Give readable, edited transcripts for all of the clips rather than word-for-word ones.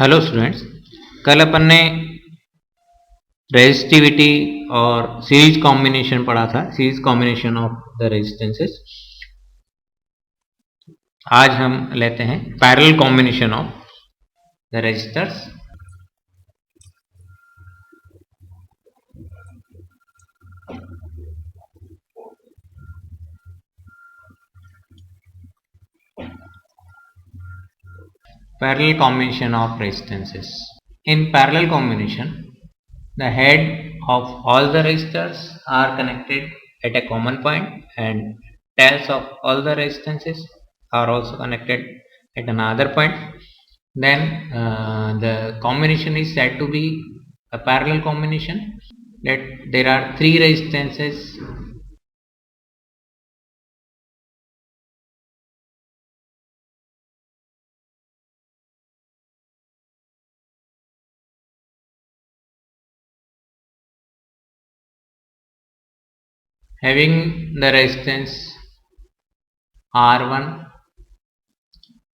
Hello students. कल अपन ने resistivity और सीरीज कॉम्बिनेशन पढ़ा था, series combination of the resistances. आज हम लेते हैं parallel combination of the resistors. Parallel combination of resistances. In parallel combination, the head of all the resistors are connected at a common point, and tails of all the resistances are also connected at another point. Then the combination is said to be a parallel combination. That there are three resistances having the resistance R1,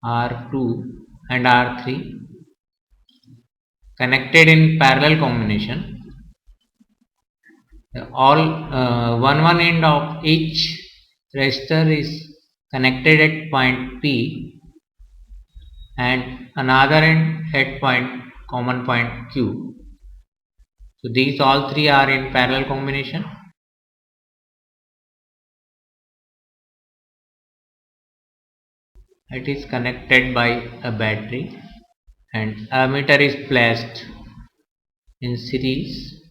R2 and R3 connected in parallel combination. All one end of each resistor is connected at point P and another end at common point Q. So these all three are in parallel combination. It is connected by a battery and ammeter is placed in series,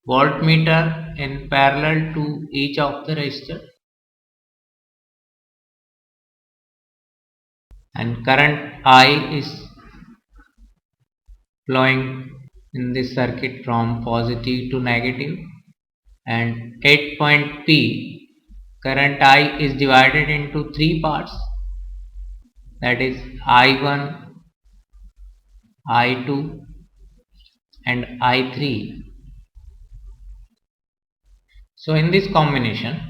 voltmeter in parallel to each of the resistor, and current I is flowing in this circuit from positive to negative, and at point P current I is divided into three parts, that is I1, I2 and I3. So in this combination,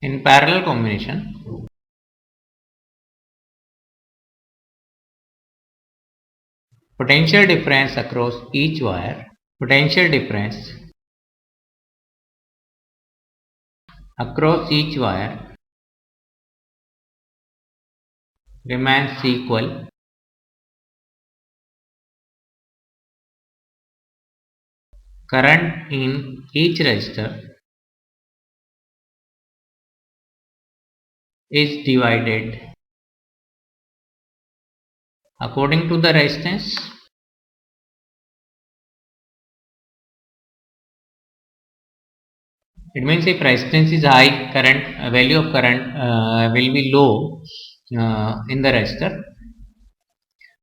in parallel combination, potential difference across each wire remains equal. Current in each resistor is divided according to the resistance. It means if resistance is high, current value of current will be low in the resistor.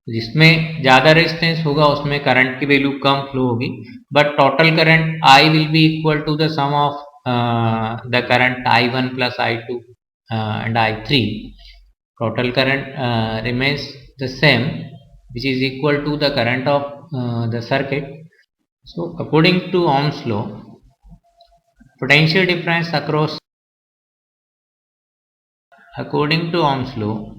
जिसमें ज़्यादा resistance होगा उसमें current की value कम flow होगी, but total current I will be equal to the sum of the current I1 plus I2 and I3. Total current remains the same, which is equal to the current of the circuit. So according to Ohm's law, potential difference across according to Ohm's law,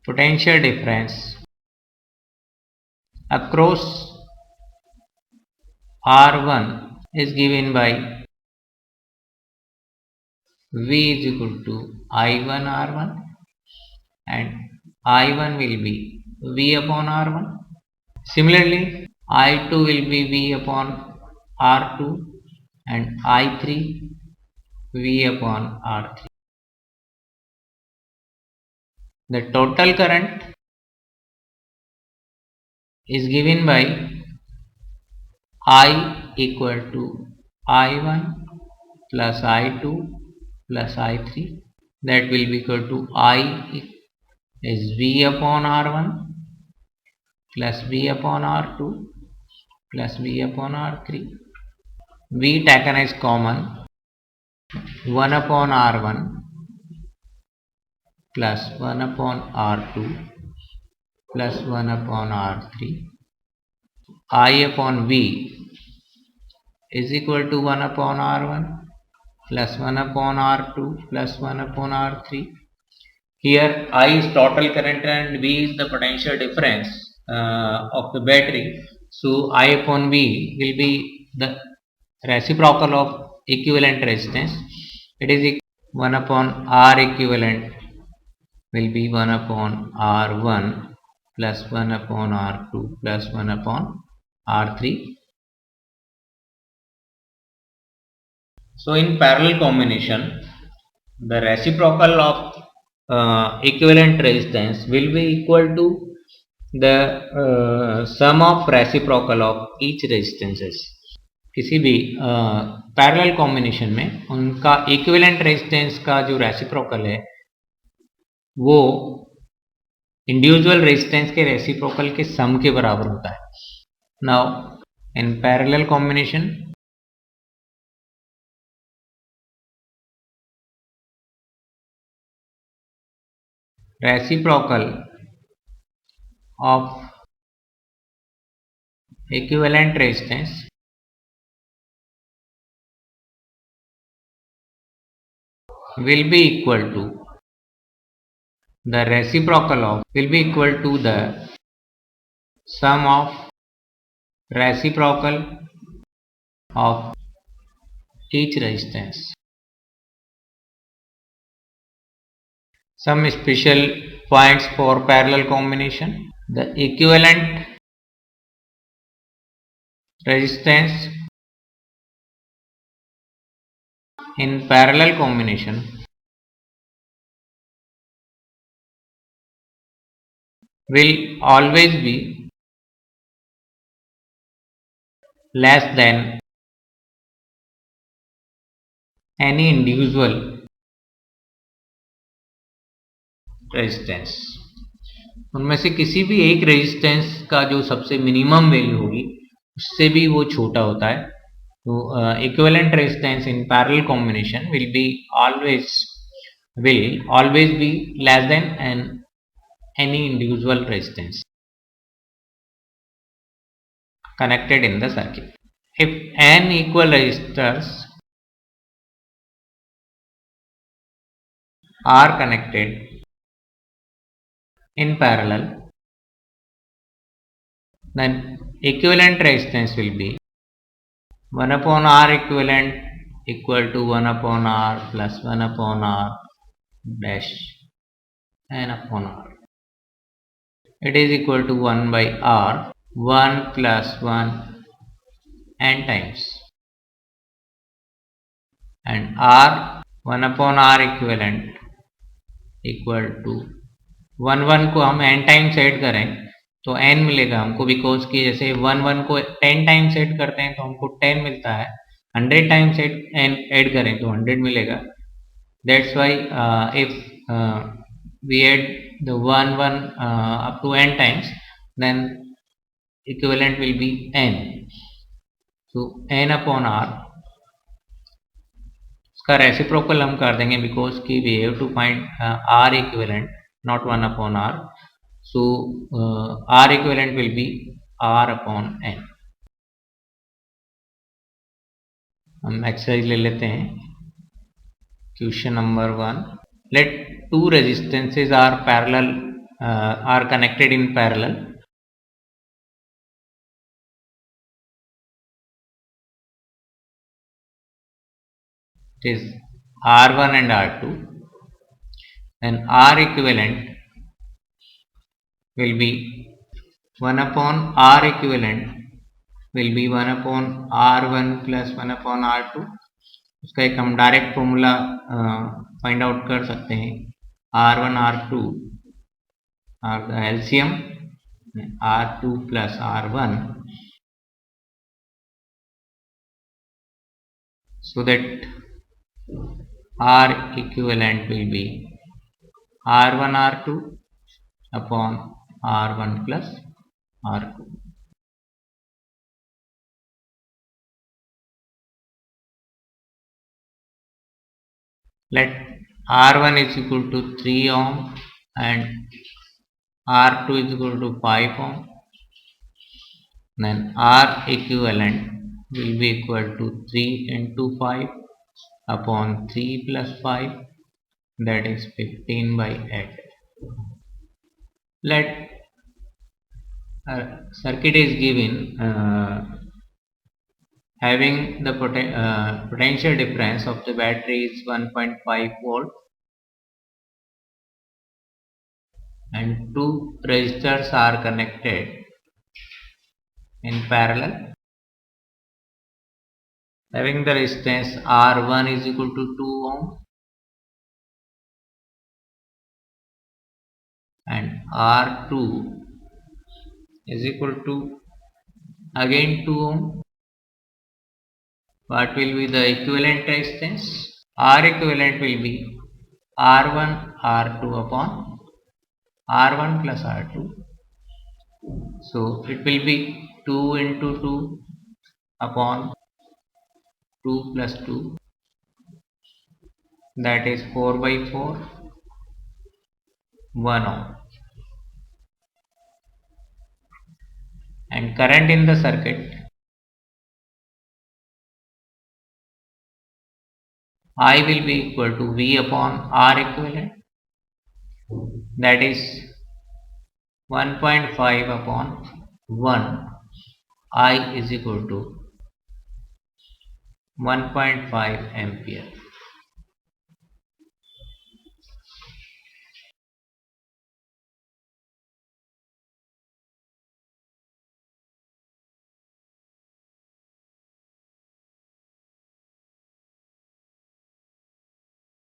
potential difference across R1 is given by V is equal to I1 R1, and I1 will be V upon R1. Similarly, I2 will be V upon R2 and I3 V upon R3. The total current is given by I equal to I1 plus I2 plus I3, that will be equal to I is V upon R1 plus V upon R2 plus V upon R3. V taken as common, 1 upon R1 plus 1 upon R2 plus 1 upon R3. I upon V is equal to 1 upon R1 plus 1 upon R2 plus 1 upon R3. Here I is total current and V is the potential difference of the battery. So I upon V will be the reciprocal of equivalent resistance. It is 1 upon R equivalent will be 1 upon R1 plus 1 upon R2 plus 1 upon R3. So in parallel combination, the reciprocal of equivalent resistance will be equal to the sum of reciprocal of each resistances. किसी भी parallel combination में उनका equivalent resistance का जो reciprocal है वो individual resistance के reciprocal के सम के बराबर होता है. Now in parallel combination reciprocal of equivalent resistance will be equal to the reciprocal of will be equal to the sum of reciprocal of each resistance. Some special points for parallel combination. The equivalent resistance in parallel combination will always be less than any individual resistance. उनमें से किसी भी एक resistance का जो सबसे minimum value होगी उससे भी वो छोटा होता है. तो equivalent resistance in parallel combination will always be less than any individual resistance connected in the circuit. If n equal resistors are connected in parallel, then equivalent resistance will be 1 upon R equivalent equal to 1 upon R plus 1 upon R dash n upon R. It is equal to 1 by R, 1 plus 1 n times, and R 1 upon R equivalent equal to 1 को हम n times add करें तो n मिलेगा हमको, because कि जैसे 1 को 10 times add करते हैं तो हमको 10 मिलता है, 100 टाइम्स ऐड करें तो 100 मिलेगा. That's why if we add the 1 up to n times, then equivalent will be n. So n upon R, इसका रेसिप्रोकल हम कर देंगे बिकॉज कि we have to find R equivalent, not 1 upon R. So R equivalent will be R upon n. हम exercise ले लेते हैं. Question number 1. Let two resistances are connected in parallel. It is R1 and R2. Then R equivalent will be 1 upon R equivalent will be 1 upon R1 plus 1 upon R2. उसका एक हम direct formula find out कर सकते हैं. R1 R2 are the LCM, R2 plus R1, so that R equivalent will be R1 R2 upon R1 plus R2. Let R1 is equal to 3 ohm and R2 is equal to 5 ohm. Then R equivalent will be equal to 3 into 5 upon 3 plus 5, that is 15 by 8. Let circuit is given having the potential difference of the battery is 1.5 volt and two resistors are connected in parallel, having the resistance R1 is equal to 2 ohm and R2 is equal to again 2 ohm. What will be the equivalent resistance? R equivalent will be R1 R2 upon R1 plus R2. So it will be 2 into 2 upon 2 plus 2, that is 4 by 4, 1 ohm. And current in the circuit I will be equal to V upon R equivalent, that is 1.5 upon 1. I is equal to 1.5 ampere.